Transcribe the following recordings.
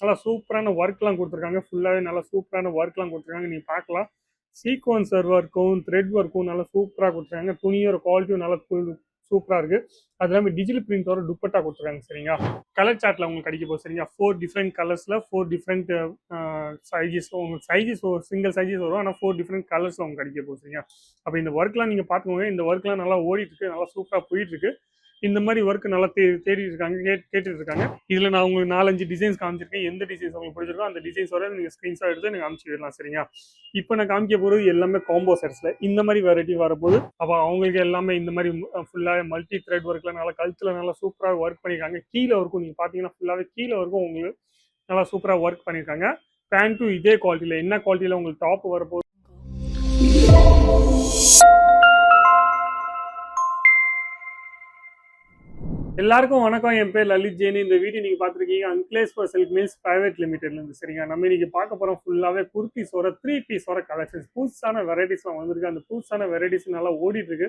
நல்லா சூப்பரான ஒர்க்லாம் கொடுத்துருக்காங்க. ஃபுல்லாகவே நல்லா சூப்பரான ஒர்க்லாம் கொடுத்துருக்காங்க. நீங்கள் பார்க்கலாம். சீக்வன்சர் ஒர்க்கும் த்ரெட் ஒர்க்கும் நல்லா சூப்பராக கொடுத்துருக்காங்க. துணியோட குவாலிட்டியும் நல்லா சூப்பராக இருக்குது. அது இல்லாமல் டிஜிட்டல் பிரிண்டோட துப்பட்டா கொடுத்துருக்காங்க. சரிங்களா, கலர் சார்ட்டில் உங்களுக்கு கிடைக்க போகுது. சரிங்களா, 4 டிஃப்ரெண்ட் கலர்ஸில் 4 டிஃப்ரெண்ட் சைஸஸ். உங்களுக்கு சைஸஸ் சிங்கிள் சைஸஸ் வரும், ஆனால் 4 டிஃப்ரெண்ட் கலர்ஸில் உங்களுக்கு கிடைக்க போகுது. சரிங்களா, அப்போ இந்த ஒர்க்லாம் நீங்கள் பார்த்துக்கோங்க. இந்த ஒர்க்லாம் நல்லா ஓடிட்டு இருக்கு, நல்லா சூப்பராக போயிட்டு இருக்கு. இந்த மாதிரி ஒர்க் நல்லா தேடிட்டு இருக்காங்க, கேட்டுட்டு இருக்காங்க. இதில் நான் உங்களுக்கு 4-5 டிசைன்ஸ் காமிச்சிருக்கேன். எந்த டிசைன்ஸ் உங்களுக்கு பிடிச்சிருக்கோ அந்த டிசைன்ஸ் வர நீங்கள் ஸ்க்ரீன்ஷாட் எடுத்து நீங்கள் காமிச்சு விடலாம். சரிங்களா, இப்போ நான் காமிக்க போகிறது எல்லாமே காம்போ செட்ஸில் இந்த மாதிரி வெரைட்டி வரப்போகுது. அப்போ அவங்களுக்கு எல்லாமே இந்த மாதிரி ஃபுல்லாக மல்டி த்ரெட் ஒர்க்கில் நல்லா கழுத்தில் நல்லா சூப்பராக ஒர்க் பண்ணியிருக்காங்க. கீழே இருக்கும் நீங்கள் பார்த்தீங்கன்னா ஃபுல்லாகவே கீழே இருக்கும் உங்களுக்கு நல்லா சூப்பராக ஒர்க் பண்ணியிருக்காங்க. பேண்ட்டும் இதே குவாலிட்டியில், என்ன குவாலிட்டியில் உங்களுக்கு டாப் வரப்போகுது. எல்லாருக்கும் வணக்கம். என் பேர் லலித் ஜெயின். இந்த வீடியோ நீங்கள் பார்த்துருக்கீங்க அன்கிளேஸ்வர் சில்க் மில்ஸ் பிரைவேட் லிமிடெட்லேருந்து. சரிங்க, நம்ம இன்னைக்கு பார்க்க போகிறோம் ஃபுல்லாகவே குர்த்திஸோட 3 பீஸோட கலெக்ஷன்ஸ். புதுசான வெரைட்டிஸ்லாம் வந்திருக்கு. அந்த புதுசான வெரைட்டிஸ் நல்லா ஓடிட்டு இருக்கு.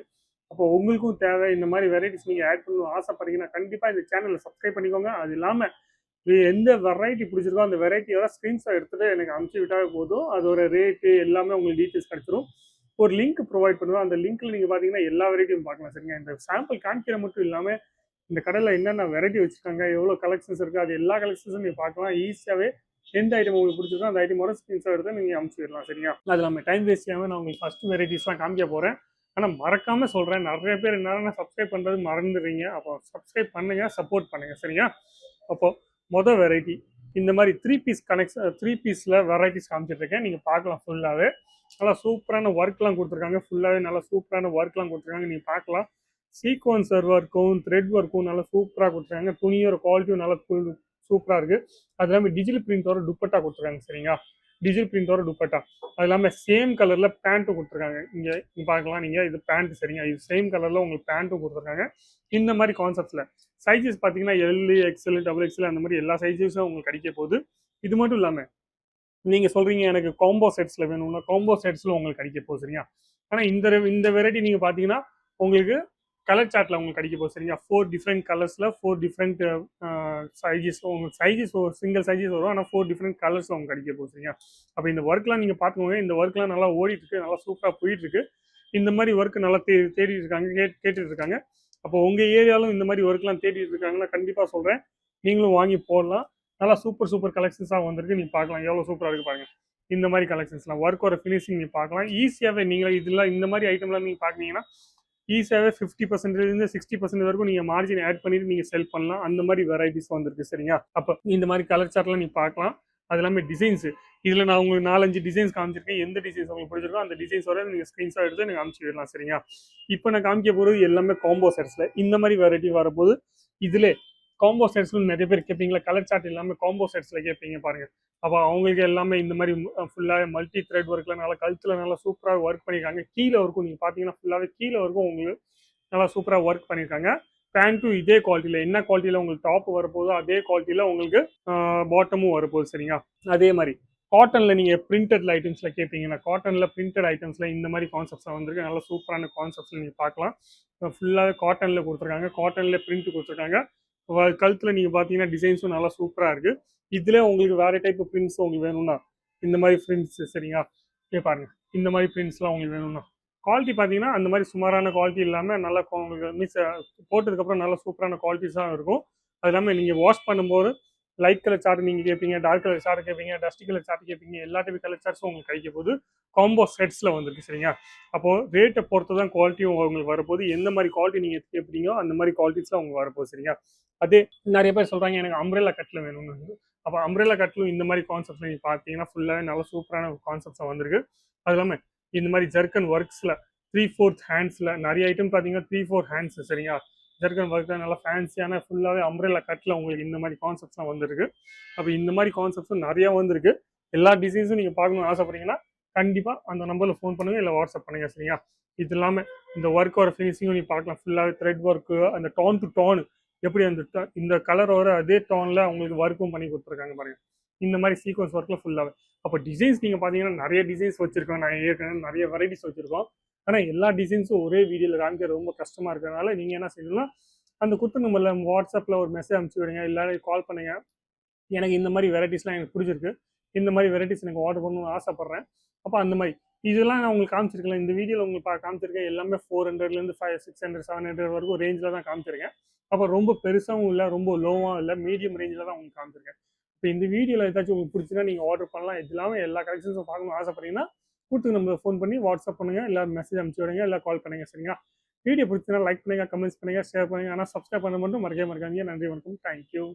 அப்போ உங்களுக்கும் தேவை இந்த மாதிரி வெரைட்டிஸ் நீங்கள் ஆட் பண்ணணும் ஆசைப்படுறீங்கன்னா கண்டிப்பாக இந்த சேனலை சப்ஸ்கிரைப் பண்ணிக்கோங்க. அது இல்லாமல் எந்த வெரைட்டி பிடிச்சிருக்கோ அந்த வெரைட்டியோட ஸ்க்ரீன்ஷாட் எடுத்துகிட்டு எனக்கு அனுப்பிச்சி விட்டாவே போதும். அதோட ரேட்டு எல்லாமே உங்களுக்கு டீட்டெயில்ஸ் கிடச்சிரும். ஒரு லிங்க் ப்ரொவைட் பண்ணுவோம். அந்த லிங்க்ல நீங்கள் பார்த்தீங்கன்னா எல்லா வெரைட்டியும் பார்க்கலாம். சரிங்க, இந்த சாம்பிள் காமிக்கிற மட்டும் இல்லாமல் இந்த கடையில் என்னென்ன வெரைட்டி வச்சுருக்காங்க, எவ்வளோ கலெக்ஷன்ஸ் இருக்குது, அது எல்லா கலெக்ஷன்ஸும் நீங்கள் பார்க்கலாம். ஈஸியாகவே எந்த ஐட்டம் உங்களுக்கு பிடிச்சிருக்கோ அந்த ஐட்டமோட ஸ்க்ரீன்ஷாட் எடுத்து நீங்கள் அனுப்பிச்சிடலாம். சரியா, அது இல்லாமல் டைம் வேஸ்ட் ஆகாமல் நான் உங்களுக்கு ஃபஸ்ட் வெரைட்டிஸ்லாம் காமிக்க போகிறேன். ஆனால் மறக்காமல் சொல்கிறேன், நிறைய பேர் என்னென்ன சப்ஸ்கிரைப் பண்ணுறது மறந்துடுறீங்க. அப்போ சப்ஸ்கிரைப் பண்ணுங்கள், சப்போர்ட் பண்ணுங்கள். சரியா, அப்போது மொதல் வெரைட்டி இந்த மாதிரி 3 பீஸ் கனெக்ஷன் 3 பீஸில் வெரைட்டிஸ் காமிச்சிட்ருக்கேன். நீங்கள் பார்க்கலாம். ஃபுல்லாகவே நல்லா சூப்பரான ஒர்க்லாம் கொடுத்துருக்காங்க. ஃபுல்லாகவே நல்லா சூப்பரான ஒர்க்லாம் கொடுத்துருக்காங்க. நீங்கள் பார்க்கலாம். சீக்வன்சர் ஒர்க்கும் த்ரெட் ஒர்க்கும் நல்லா சூப்பராக கொடுத்துருக்காங்க. துணியோட குவாலிட்டியும் நல்லா சூப்பராக இருக்குது. அது இல்லாமல் டிஜிட்டல் பிரிண்டோட துப்பட்டா கொடுத்துருக்காங்க. சரிங்களா, டிஜிட்டல் பிரிண்டோட துப்பட்டா. அது இல்லாமல் சேம் கலரில் பேண்ட்டும் கொடுத்துருக்காங்க. இங்கே பார்க்கலாம் நீங்கள், இது பேண்ட். சரிங்க, இது சேம் கலரில் உங்களுக்கு பேண்ட்டும் கொடுத்துருக்காங்க. இந்த மாதிரி கான்செப்ட்ஸில் சைஸஸ் பார்த்தீங்கன்னா எல், எக்ஸ்எல், XXL அந்த மாதிரி எல்லா சைஸஸும் உங்களுக்கு கிடைக்க போகுது. இது மட்டும் இல்லாமல் நீங்கள் சொல்கிறீங்க எனக்கு காம்போ செட்ஸில் வேணும்னா காம்போ செட்ஸில் உங்களுக்கு கிடைக்க போகுது. சரியா, ஆனால் இந்த வெரைட்டி நீங்கள் பார்த்தீங்கன்னா உங்களுக்கு கலர் சார்ட்டில் உங்களுக்கு கிடைக்க போகுது. சரிங்களா, 4 டிஃப்ரெண்ட் கலர்ஸில் 4 டிஃப்ரெண்ட் சைஸஸ். உங்களுக்கு சைஸஸ் சிங்கிள் சைஸஸ் வரும், ஆனால் 4 டிஃப்ரெண்ட் கலர்ஸில் உங்களுக்கு கிடைக்க போகுது. சரிங்களா, அப்போ இந்த ஒர்க்லாம் நீங்கள் பார்த்துக்கோங்க. இந்த ஒர்க்லாம் நல்லா ஓடிட்டு இருக்கு, நல்லா சூப்பராக போயிட்டு இருக்கு. இந்த மாதிரி ஒர்க் நல்லா தேடிட்டு இருக்காங்க, கேட்டுட்டு இருக்காங்க. அப்போ உங்கள் ஏரியாலும் இந்த மாதிரி ஒர்க்லாம் தேடிட்டு இருக்காங்கன்னா கண்டிப்பாக சொல்கிறேன், நீங்களும் வாங்கி போடலாம். நல்லா சூப்பர் கலெக்ஷன்ஸாக வந்திருக்கு. நீங்கள் பார்க்கலாம் எவ்வளோ சூப்பராக இருக்குது பாருங்கள். இந்த மாதிரி கலெக்ஷன்ஸ்லாம் ஒர்க்கோட ஃபினிஷிங் நீங்கள் பார்க்கலாம். ஈஸியாகவே நீங்கள் இதெல்லாம் இந்த மாதிரி ஐட்டம்லாம் நீங்கள் பார்க்குறீங்கன்னா ஈஸியாகவே 50% 60% வரைக்கும் நீங்கள் மார்ஜின் ஆட் பண்ணிட்டு நீங்கள் செல் பண்ணலாம். அந்த மாதிரி வெரைட்டிஸ் வந்திருக்கு. சரிங்களா, அப்போ இந்த மாதிரி கலர் சார்ட்லாம் நீங்கள் பார்க்கலாம். அது இல்லாமல் டிசைன்ஸு இதில் நான் உங்களுக்கு 4-5 டிசைன்ஸ் காமிச்சிருக்கேன். எந்த டிசைன்ஸ் உங்களுக்கு பிடிச்சிருக்கோ அந்த டிசைன்ஸ் வர நீங்கள் ஸ்க்ரீன்ஷாட் எடுத்து நீங்கள் அனுப்பிச்சி விடலாம். சரிங்களா, இப்போ நான் காமிக்க போகிறது எல்லாமே காம்போ செட்ஸில் இந்த மாதிரி வெரைட்டி வரப்போது. இதில் காம்போ செட்ஸில் நிறைய பேர் கேட்பீங்களா, கலர் சார்ட் இல்லாமல் காம்போ செட்ஸில் கேட்பீங்க பாருங்கள். அப்போ அவங்களுக்கு எல்லாமே இந்த மாதிரி ஃபுல்லாக மல்டி த்ரெட் ஒர்க்கில் நல்லா கழுத்தில் நல்லா சூப்பராக ஒர்க் பண்ணியிருக்காங்க. கீழே இருக்கும் நீங்கள் பார்த்தீங்கன்னா ஃபுல்லாகவே கீழே இருக்கும் உங்களுக்கு நல்லா சூப்பராக ஒர்க் பண்ணியிருக்காங்க. பேண்ட்டும் இதே குவாலிட்டியில், என்ன குவாலிட்டியில் உங்களுக்கு டாப் வரப்போதோ அதே குவாலிட்டியில் உங்களுக்கு பாட்டமும் வரப்போகுது. சரிங்களா, அதே மாதிரி காட்டனில் நீங்கள் பிரிண்டட் ஐட்டம்ஸில் கேட்பீங்கன்னா காட்டனில் பிரிண்டட் ஐட்டம்ஸில் இந்த மாதிரி கான்செப்ட்ஸில் வந்திருக்கு. நல்லா சூப்பரான கான்செப்ட்ஸில் நீங்கள் பார்க்கலாம். ஃபுல்லாகவே காட்டனில் கொடுத்துருக்காங்க, காட்டனில் பிரிண்ட் கொடுத்துருக்காங்க. கழுத்தில் நீங்கள் பார்த்தீங்கன்னா டிசைன்ஸும் நல்லா சூப்பராக இருக்குது. இதில் உங்களுக்கு வேறு டைப் பிரிண்ட்ஸ் உங்களுக்கு வேணும்னா இந்த மாதிரி பிரிண்ட்ஸ். சரிங்களா, பாருங்க, இந்த மாதிரி பிரிண்ட்ஸ்லாம் உங்களுக்கு வேணும்னா குவாலிட்டி பார்த்தீங்கன்னா அந்த மாதிரி சுமாரான குவாலிட்டி இல்லாமல் நல்லா உங்களுக்கு மீன்ஸ் போட்டதுக்கப்புறம் நல்லா சூப்பரான குவாலிட்டிஸாக இருக்கும். அது இல்லாமல் நீங்கள் வாஷ் பண்ணும்போது லைட் கலர் சார்ட் நீங்கள் கேட்பீங்க, டார்க் கலர் சார்ட் கேட்பீங்க, டஸ்டி கலர் சார்ட் கேட்பீங்க, எல்லா டைப் கலர் சார்ட்ஸும் உங்களுக்கு கிடைக்க போது காம்போ செட்ஸில் வந்துருக்கு. சரிங்களா, அப்போது ரேட்டை பொறுத்து தான் குவாலிட்டியும் உங்களுக்கு வரப்போது. எந்த மாதிரி குவாலிட்டி நீங்கள் கேட்பீங்களோ அந்த மாதிரி குவாலிட்டிஸ்லாம் உங்களுக்கு வரப்போகுது. சரிங்களா, அதே நிறைய பேர் சொல்கிறாங்க எனக்கு அம்ப்ரெல்லா கட்டில் வேணும்னு. அப்போ அம்ப்ரெல்லா கட்டிலும் இந்த மாதிரி கான்செப்ட்ஸ் நீங்கள் பார்த்தீங்கன்னா ஃபுல்லாகவே நல்லா சூப்பரான கான்செப்ட்ஸாக வந்திருக்கு. அது இல்லாமல் இந்த மாதிரி ஜர்க்கன் ஒர்க்ஸில் 3/4 ஹேண்ட்ஸில் நிறைய ஐட்டம் பார்த்தீங்கன்னா 3/4 ஹேண்ட்ஸ். சரிங்களா, ஜர்க்கன் ஒர்க்கில் நல்லா ஃபேன்சியான ஃபுல்லாகவே அம்ப்ரெல்லா கட்டில் உங்களுக்கு இந்த மாதிரி கான்செப்ட்ஸ்லாம் வந்திருக்கு. அப்போ இந்த மாதிரி கான்செப்ட்ஸும் நிறையா வந்திருக்கு. எல்லா டிசைன்ஸும் நீங்கள் பார்க்கணும்னு ஆசைப்பட்டீங்கன்னா கண்டிப்பாக அந்த நம்பரில் ஃபோன் பண்ணுங்கள், இல்லை வாட்ஸ்அப் பண்ணுங்கள். சரிங்களா, இது இல்லாமல் இந்த ஒர்க்கோட ஃபினிஷிங்கும் நீங்கள் பார்க்கலாம். ஃபுல்லாகவே த்ரெட் ஒர்க்கு, அந்த டோன் டு டோன் எப்படி அந்த இந்த கலரோட அதே டோனில் அவங்களுக்கு ஒர்க்கும் பண்ணி கொடுத்துருக்காங்க பாருங்கள். இந்த மாதிரி சீக்வன்ஸ் ஒர்க்கில் ஃபுல்லாகவே. அப்போ டிசைன்ஸ் நீங்கள் பார்த்தீங்கன்னா நிறைய டிசைன்ஸ் வச்சுருக்கோம். நான் ஏற்கனவே நிறைய வெரைட்டிஸ் வச்சுருக்கோம். ஆனால் எல்லா டிசைன்ஸும் ஒரே வீடியோவில் காமிக்கிறது ரொம்ப கஷ்டமாக இருக்கிறதுனால நீங்கள் என்ன செய்யணும்னா அந்த குத்து நம்பரில் வாட்ஸ்அப்பில் ஒரு மெசேஜ் அனுப்பிச்சி விடுங்க, இல்லை கால் பண்ணுங்கள். எனக்கு இந்த மாதிரி வெரைட்டிஸ்லாம் எனக்கு பிடிச்சிருக்கு, இந்த மாதிரி வெரைட்டிஸ் எனக்கு ஆர்டர் பண்ணணும்னு ஆசைப்பட்றேன். அப்போ அந்த மாதிரி இதெல்லாம் நான் உங்களுக்கு காமிச்சிருக்கேன். இந்த வீடியோவில் உங்களுக்கு காமிச்சிருக்கேன் எல்லாமே 400லேருந்து 600 700 வரைக்கும் ரேஞ்சில் தான் காமிச்சிருக்கேன். அப்போ ரொம்ப பெருசாகவும் இல்லை, ரொம்ப லோவாகவும் இல்லை, மீடியம் ரேஞ்சில் தான் உங்களுக்கு காமிச்சிருக்கேன். இப்போ இந்த வீடியோவில் ஏதாச்சும் உங்களுக்கு பிடிச்சினா நீங்கள் ஆர்டர் பண்ணலாம். இது இல்லாமல் எல்லா கலெக்ஷன்ஸும் பார்க்கணும்னு ஆசைப்பட்டீங்கன்னா கொடுத்து நம்ம ஃபோன் பண்ணி வாட்ஸ்அப் பண்ணுங்கள், இல்லை மெசேஜ் அனுப்பிச்சி விடுங்க, இல்லை கால் பண்ணுங்கள். சரிங்களா? வீடியோ பிடிச்சினா லைக் பண்ணுங்கள், கமெண்ட்ஸ் பண்ணுங்கள், ஷேர் பண்ணுங்கள். ஆனால் சப்ஸ்கிரைப் பண்ண மட்டும் மறக்காதீங்க. நன்றி, வணக்கம், தேங்க்யூ.